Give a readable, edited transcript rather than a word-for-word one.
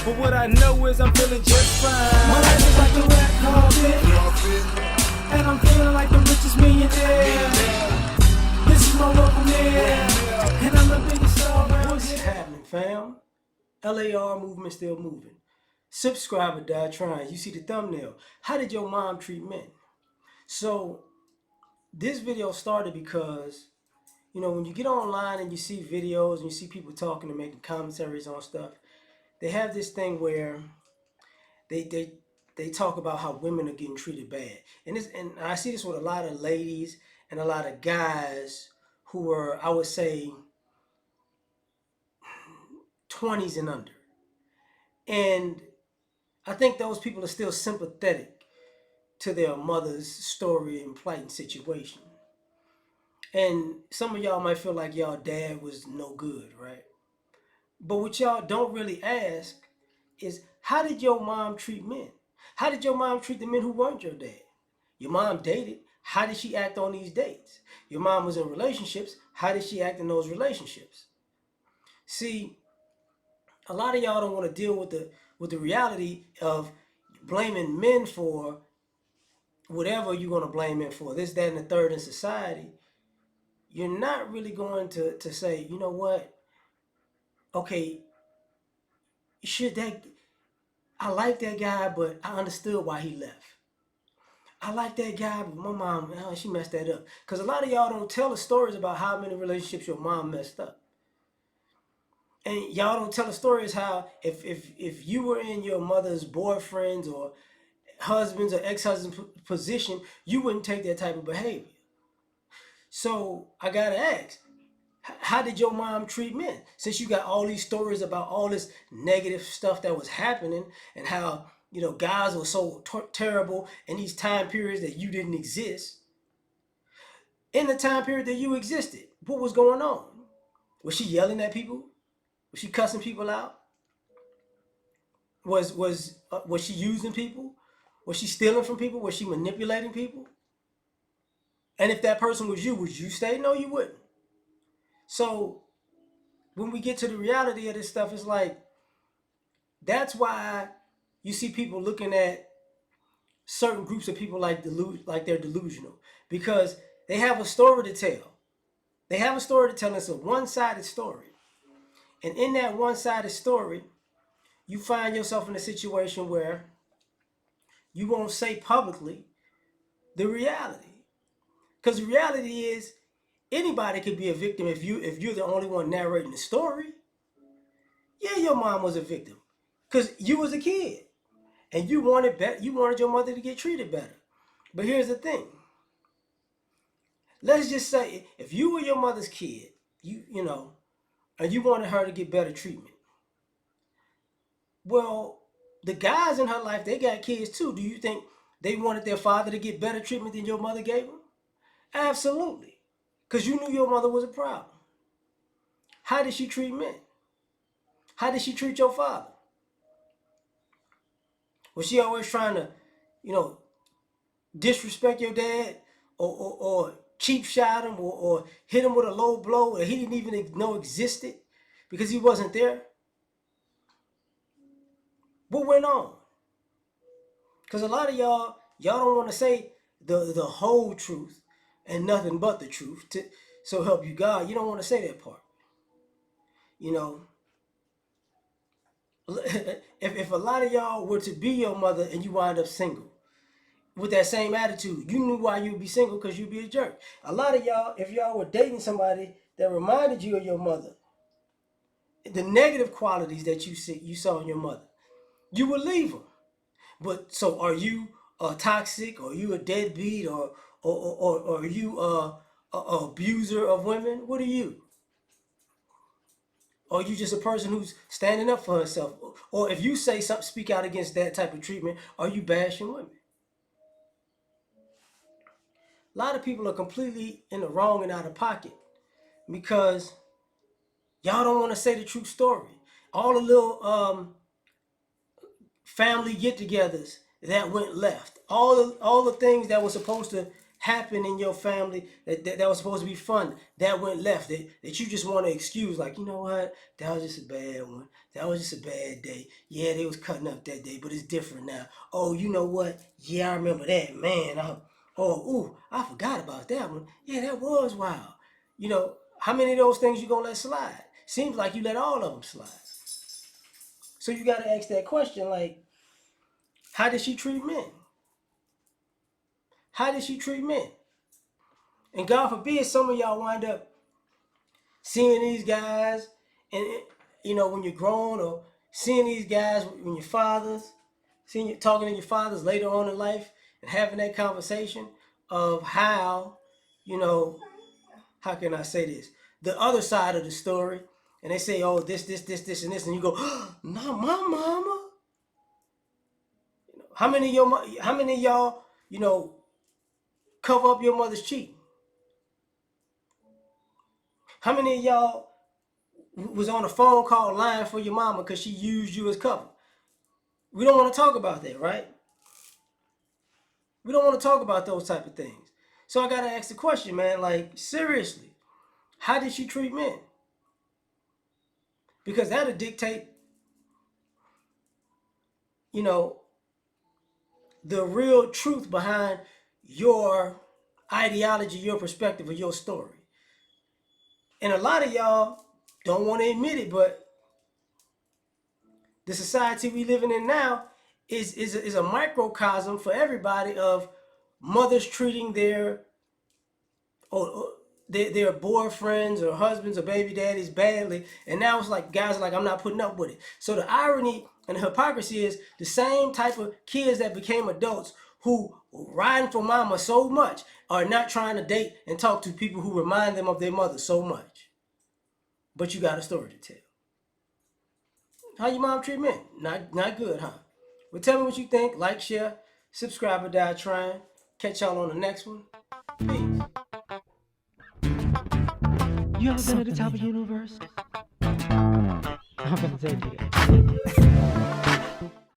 But what I know is I'm feeling just fine. My life is like a red carpet, and I'm feeling like the richest millionaire. This is my welcome here, and I'm the biggest star around. What's happening, fam? L.A.R. movement still moving. Subscribe or die trying. You see the thumbnail. How did your mom treat men? So this video started because, you know, when you get online and you see videos and you see people talking and making commentaries on stuff, they have this thing where they talk about how women are getting treated bad. And I see this with a lot of ladies and a lot of guys who are, I would say, 20s and under. And I think those people are still sympathetic to their mother's story and plight and situation. And some of y'all might feel like y'all dad was no good, right? But what y'all don't really ask is, how did your mom treat men? How did your mom treat the men who weren't your dad? Your mom dated. How did she act on these dates? Your mom was in relationships. How did she act in those relationships? See, a lot of y'all don't want to deal with the reality of blaming men for whatever you're going to blame men for, this, that, and the third in society. You're not really going to say, you know what? Okay, should that, I like that guy, but I understood why he left. I like that guy, but my mom, she messed that up. Because a lot of y'all don't tell the stories about how many relationships your mom messed up. And y'all don't tell the stories how if you were in your mother's boyfriend's or husband's or ex-husband's position, you wouldn't take that type of behavior. So I gotta ask, how did your mom treat men? Since you got all these stories about all this negative stuff that was happening and how, you know, guys were so terrible in these time periods that you didn't exist. In the time period that you existed, what was going on? Was she yelling at people? Was she cussing people out? Was she using people? Was she stealing from people? Was she manipulating people? And if that person was you, would you stay? No, you wouldn't. So when we get to the reality of this stuff, it's like, that's why you see people looking at certain groups of people like they're delusional, because they have a story to tell. They have a story to tell. It's a one-sided story. And in that one-sided story, you find yourself in a situation where you won't say publicly the reality. Because the reality is, anybody could be a victim if you're the only one narrating the story. Yeah, your mom was a victim because you was a kid and you wanted your mother to get treated better. But here's the thing. Let's just say if you were your mother's kid, you know, and you wanted her to get better treatment. Well, the guys in her life, they got kids too. Do you think they wanted their father to get better treatment than your mother gave them? Absolutely. Because you knew your mother was a problem. How did she treat men? How did she treat your father? Was she always trying to, you know, disrespect your dad or cheap shot him or hit him with a low blow that he didn't even know existed because he wasn't there? What went on? Because a lot of y'all don't want to say the whole truth and nothing but the truth. So help you God. You don't want to say that part. You know, if a lot of y'all were to be your mother and you wind up single with that same attitude, you knew why you'd be single, because you'd be a jerk. A lot of y'all, if y'all were dating somebody that reminded you of your mother, the negative qualities that you saw in your mother, you would leave them. But so are you toxic, or are you a deadbeat, or are you a abuser of women? What are you? Or are you just a person who's standing up for herself? Or if you say something, speak out against that type of treatment, are you bashing women? A lot of people are completely in the wrong and out of pocket because y'all don't want to say the true story. All the little family get-togethers that went left, all the things that were supposed to happened in your family that was supposed to be fun that went left that you just want to excuse, like, you know what, that was just a bad one, that was just a bad day, yeah, they was cutting up that day, but it's different now. Oh, you know what, yeah, I remember that, man. I forgot about that one. Yeah, that was wild. You know, how many of those things you gonna let slide? Seems like you let all of them slide. So you gotta ask that question, like, how did she treat men? How did she treat men? And God forbid some of y'all wind up seeing these guys, and you know, when you're grown, or seeing these guys when your fathers, seeing you talking to your fathers later on in life, and having that conversation of how, you know, how can I say this? The other side of the story, and they say, oh, this, and this, and you go, oh, not my mama. You know, how many of y'all, you know, cover up your mother's cheating? How many of y'all was on a phone call lying for your mama because she used you as cover? We don't want to talk about that, right? We don't want to talk about those type of things. So I gotta ask the question, man, like, seriously, how did she treat men? Because that'll dictate, you know, the real truth behind your ideology, your perspective, or your story. And a lot of y'all don't want to admit it, but the society we living in now is a microcosm for everybody of mothers treating or their boyfriends or husbands or baby daddies badly, and now it's like guys are like, I'm not putting up with it. So the irony and the hypocrisy is the same type of kids that became adults who riding for mama so much are not trying to date and talk to people who remind them of their mother so much. But you got a story to tell. How your mom treat men? Not good, huh? Well, tell me what you think. Like, share, subscribe, or die trying. Catch y'all on the next one. Peace. You ever been at the top of the universe? I'm gonna take you.